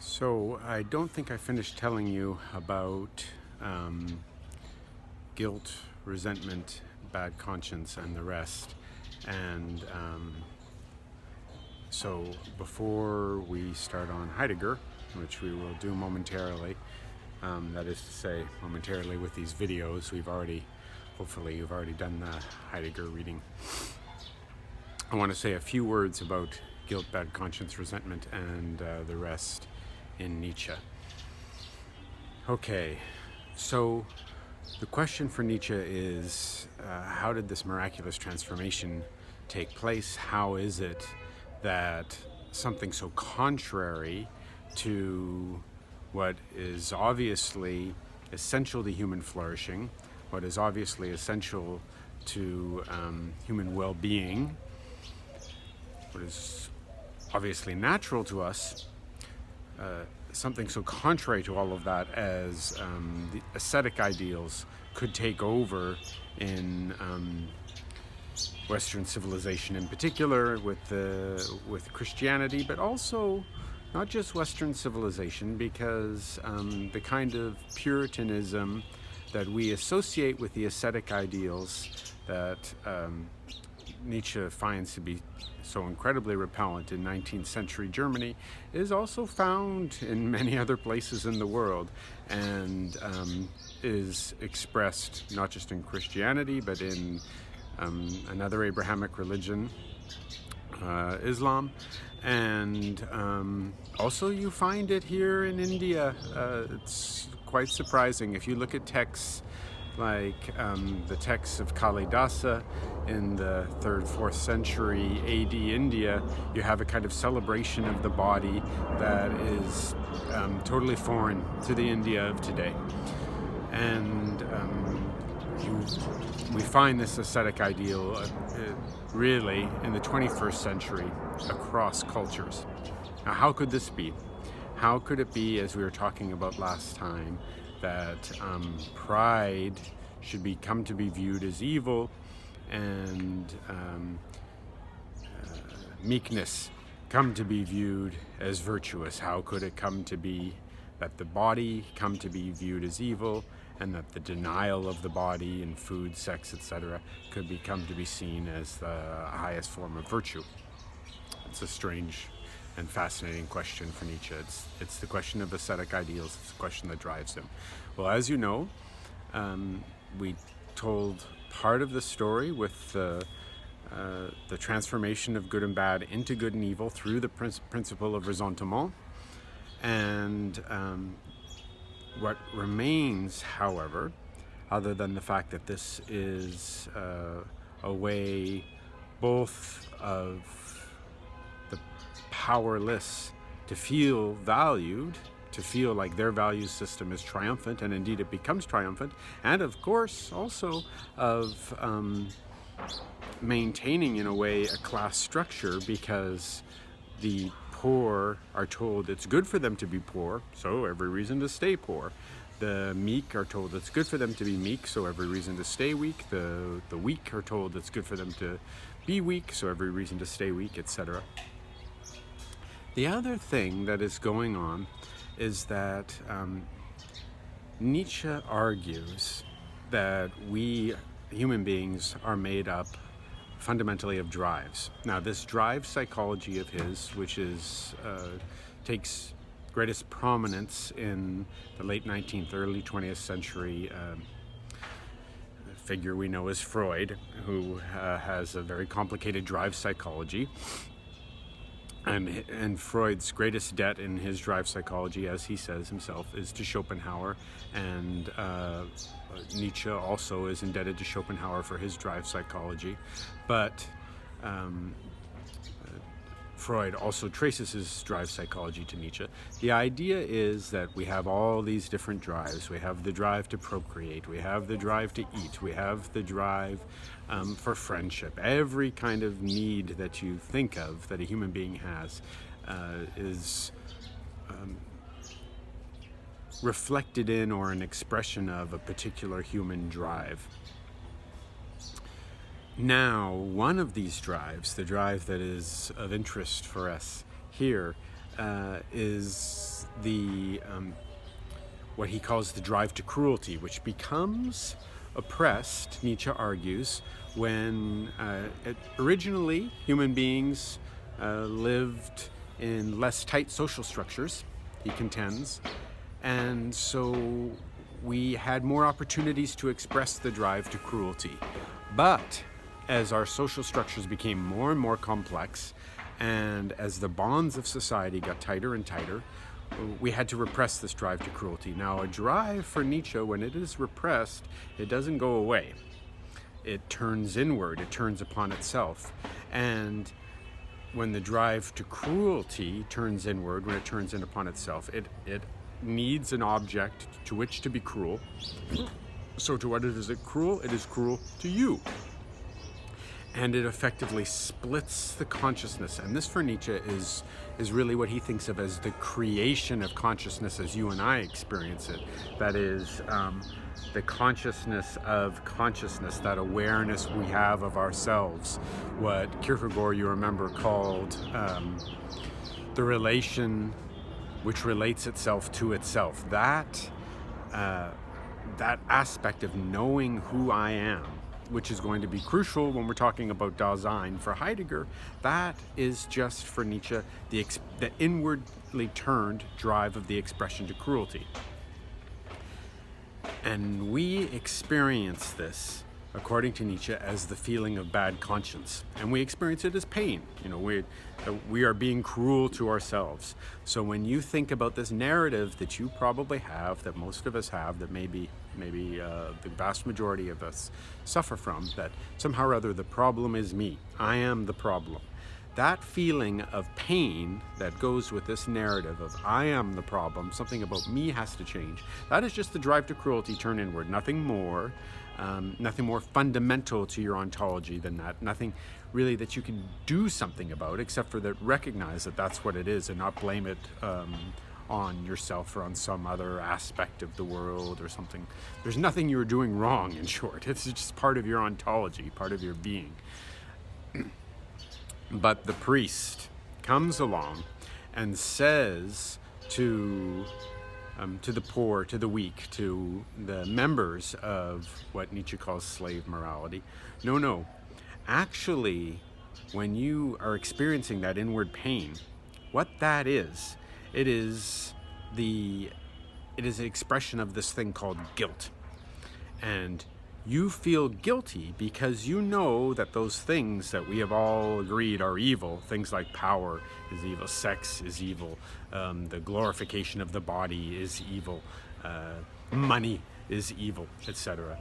So I don't think I finished telling you about guilt, resentment, bad conscience, and the rest. And so before we start on Heidegger, which we will do momentarily, that is to say, momentarily with these videos, hopefully you've already done the Heidegger reading. I want to say a few words about guilt, bad conscience, resentment, and the rest in Nietzsche. Okay, so the question for Nietzsche is, how did this miraculous transformation take place? How is it that something so contrary to what is obviously essential to human flourishing, what is obviously essential to human well-being, what is obviously natural to us, something so contrary to all of that as the ascetic ideals could take over in Western civilization in particular, with Christianity, but also not just Western civilization, because the kind of Puritanism that we associate with the ascetic ideals that Nietzsche finds to be so incredibly repellent in 19th century Germany is also found in many other places in the world, and is expressed not just in Christianity but in another Abrahamic religion, Islam, and also you find it here in India. It's quite surprising if you look at texts like the texts of Kalidasa in the 3rd, 4th century AD India. You have a kind of celebration of the body that is totally foreign to the India of today. And we find this ascetic ideal really in the 21st century across cultures. Now, how could this be? How could it be, as we were talking about last time, that pride should come to be viewed as evil, and meekness come to be viewed as virtuous? How could it come to be that the body come to be viewed as evil, and that the denial of the body in food, sex, etc. could come to be seen as the highest form of virtue? It's a strange and fascinating question for Nietzsche. It's the question of ascetic ideals. It's the question that drives him. Well, as you know, we told part of the story with the transformation of good and bad into good and evil through the principle of ressentiment. And what remains, however, other than the fact that this is a way both of the powerless to feel valued, to feel like their value system is triumphant, and indeed it becomes triumphant, and of course also of maintaining in a way a class structure, because the poor are told it's good for them to be poor, so every reason to stay poor. The meek are told it's good for them to be meek, so every reason to stay weak. The weak are told it's good for them to be weak, so every reason to stay weak, etc. The other thing that is going on is that Nietzsche argues that we human beings are made up fundamentally of drives. Now, this drive psychology of his, which takes greatest prominence in the late 19th, early 20th century figure we know as Freud, who has a very complicated drive psychology. And Freud's greatest debt in his drive psychology, as he says himself, is to Schopenhauer, and Nietzsche also is indebted to Schopenhauer for his drive psychology. But Freud also traces his drive psychology to Nietzsche. The idea is that we have all these different drives. We have the drive to procreate, we have the drive to eat, we have the drive for friendship. Every kind of need that you think of that a human being has is reflected in or an expression of a particular human drive. Now, one of these drives, the drive that is of interest for us here, is is the what he calls the drive to cruelty, which becomes oppressed, Nietzsche argues, when originally human beings lived in less tight social structures, he contends, and so we had more opportunities to express the drive to cruelty. But as our social structures became more and more complex, and as the bonds of society got tighter and tighter, we had to repress this drive to cruelty. Now, a drive for Nietzsche, when it is repressed, it doesn't go away. It turns inward, it turns upon itself. And when the drive to cruelty turns inward, when it turns in upon itself, it needs an object to which to be cruel. So to what is it cruel? It is cruel to you. And it effectively splits the consciousness. And this for Nietzsche is really what he thinks of as the creation of consciousness as you and I experience it. That is the consciousness of consciousness, that awareness we have of ourselves. What Kierkegaard, you remember, called the relation which relates itself to itself. That aspect of knowing who I am, which is going to be crucial when we're talking about Dasein. For Heidegger, that is just for Nietzsche the inwardly turned drive of the expression to cruelty. And we experience this, according to Nietzsche, as the feeling of bad conscience. And we experience it as pain. We are being cruel to ourselves. So when you think about this narrative that you probably have, that most of us have, that maybe the vast majority of us suffer from, that somehow or other the problem is me, I am the problem. That feeling of pain that goes with this narrative of I am the problem, something about me has to change, that is just the drive to cruelty turned inward, nothing more fundamental to your ontology than that, nothing really that you can do something about except for that recognize that that's what it is and not blame it on yourself or on some other aspect of the world or something. There's nothing you're doing wrong, in short. It's just part of your ontology, part of your being. But the priest comes along and says to the poor, to the weak, to the members of what Nietzsche calls slave morality, no, actually, when you are experiencing that inward pain, what that is, it is an expression of this thing called guilt. And you feel guilty because you know that those things that we have all agreed are evil, things like power is evil, sex is evil, the glorification of the body is evil, money is evil, etc.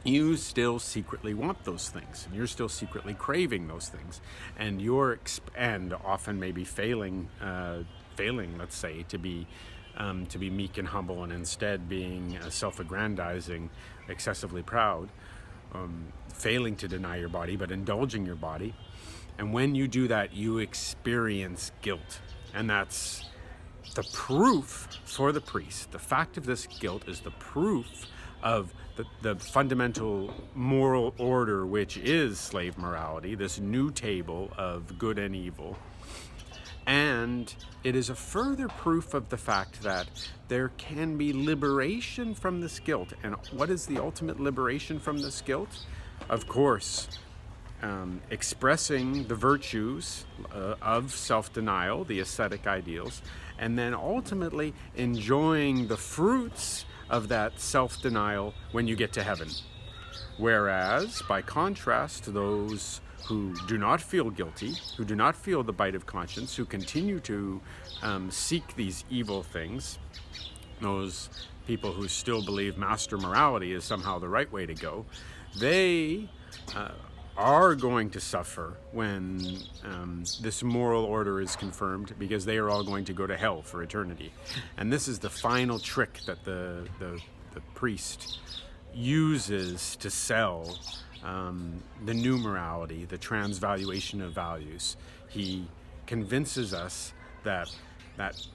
You still secretly want those things, and you're still secretly craving those things, and and often maybe failing, let's say, to be meek and humble, and instead being self-aggrandizing, excessively proud, failing to deny your body, but indulging your body. And when you do that, you experience guilt. And that's the proof for the priest. The fact of this guilt is the proof of the fundamental moral order, which is slave morality, this new table of good and evil. And it is a further proof of the fact that there can be liberation from this guilt. And what is the ultimate liberation from this guilt? Of course, expressing the virtues of self-denial, the ascetic ideals, and then ultimately enjoying the fruits of that self-denial when you get to heaven. Whereas, by contrast, those who do not feel guilty, who do not feel the bite of conscience, who continue to seek these evil things, those people who still believe master morality is somehow the right way to go, they are going to suffer when this moral order is confirmed, because they are all going to go to hell for eternity. And this is the final trick that the priest uses to sell the new morality, the transvaluation of values. He convinces us that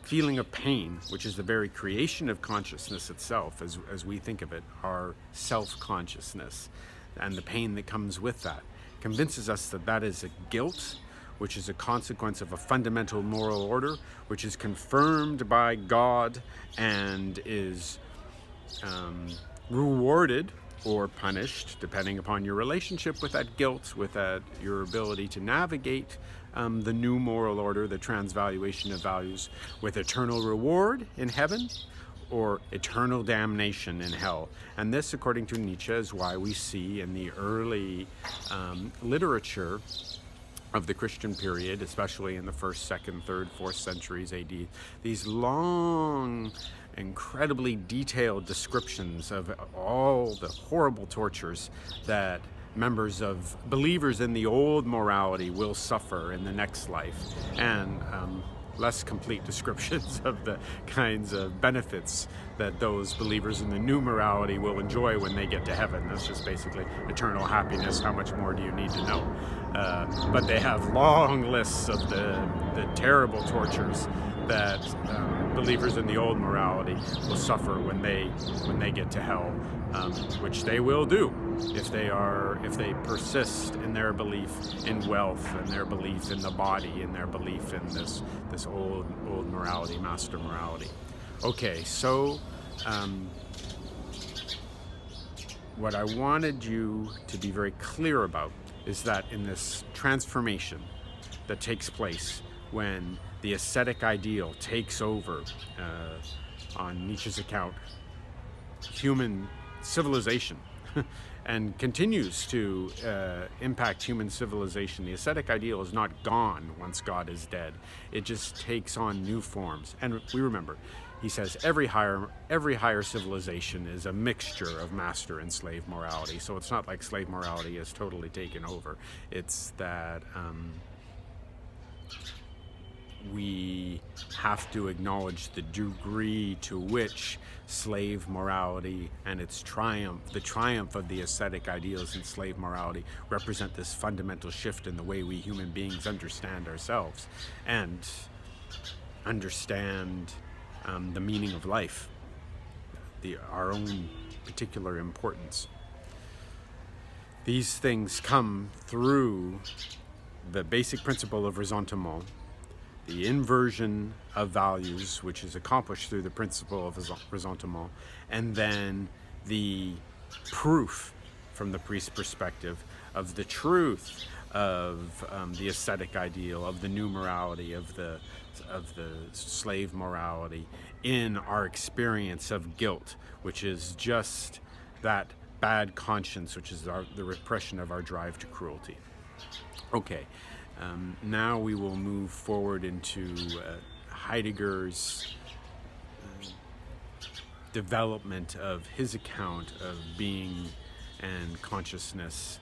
feeling of pain, which is the very creation of consciousness itself, as we think of it, our self-consciousness, and the pain that comes with that, convinces us that that is a guilt which is a consequence of a fundamental moral order, which is confirmed by God and is rewarded or punished, depending upon your relationship with that guilt, with your ability to navigate the new moral order, the transvaluation of values, with eternal reward in heaven or eternal damnation in hell. And this, according to Nietzsche, is why we see in the early literature of the Christian period, especially in the 1st, 2nd, 3rd, 4th centuries AD, these long, incredibly detailed descriptions of all the horrible tortures that members of believers in the old morality will suffer in the next life, and less complete descriptions of the kinds of benefits that those believers in the new morality will enjoy when they get to heaven. That's just basically eternal happiness. How much more do you need to know? But they have long lists of the terrible tortures that believers in the old morality will suffer when they get to hell, which they will do if they persist in their belief in wealth and their belief in the body and their belief in this old morality, master morality. Okay, so what I wanted you to be very clear about is that in this transformation that takes place when the ascetic ideal takes over, on Nietzsche's account, human civilization and continues to impact human civilization. The ascetic ideal is not gone once God is dead. It just takes on new forms. And we remember, he says every higher civilization is a mixture of master and slave morality. So it's not like slave morality is totally taken over. It's that we have to acknowledge the degree to which slave morality and its triumph, the triumph of the ascetic ideals in slave morality, represent this fundamental shift in the way we human beings understand ourselves and understand the meaning of life, our own particular importance. These things come through the basic principle of ressentiment, the inversion of values, which is accomplished through the principle of ressentiment, and then the proof from the priest's perspective of the truth of the ascetic ideal, of the new morality, of the slave morality in our experience of guilt, which is just that bad conscience, which is the repression of our drive to cruelty. Okay. Now we will move forward into Heidegger's development of his account of being and consciousness.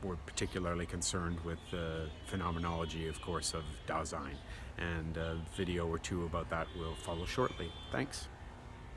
We're particularly concerned with the phenomenology, of course, of Dasein, and a video or two about that will follow shortly. Thanks.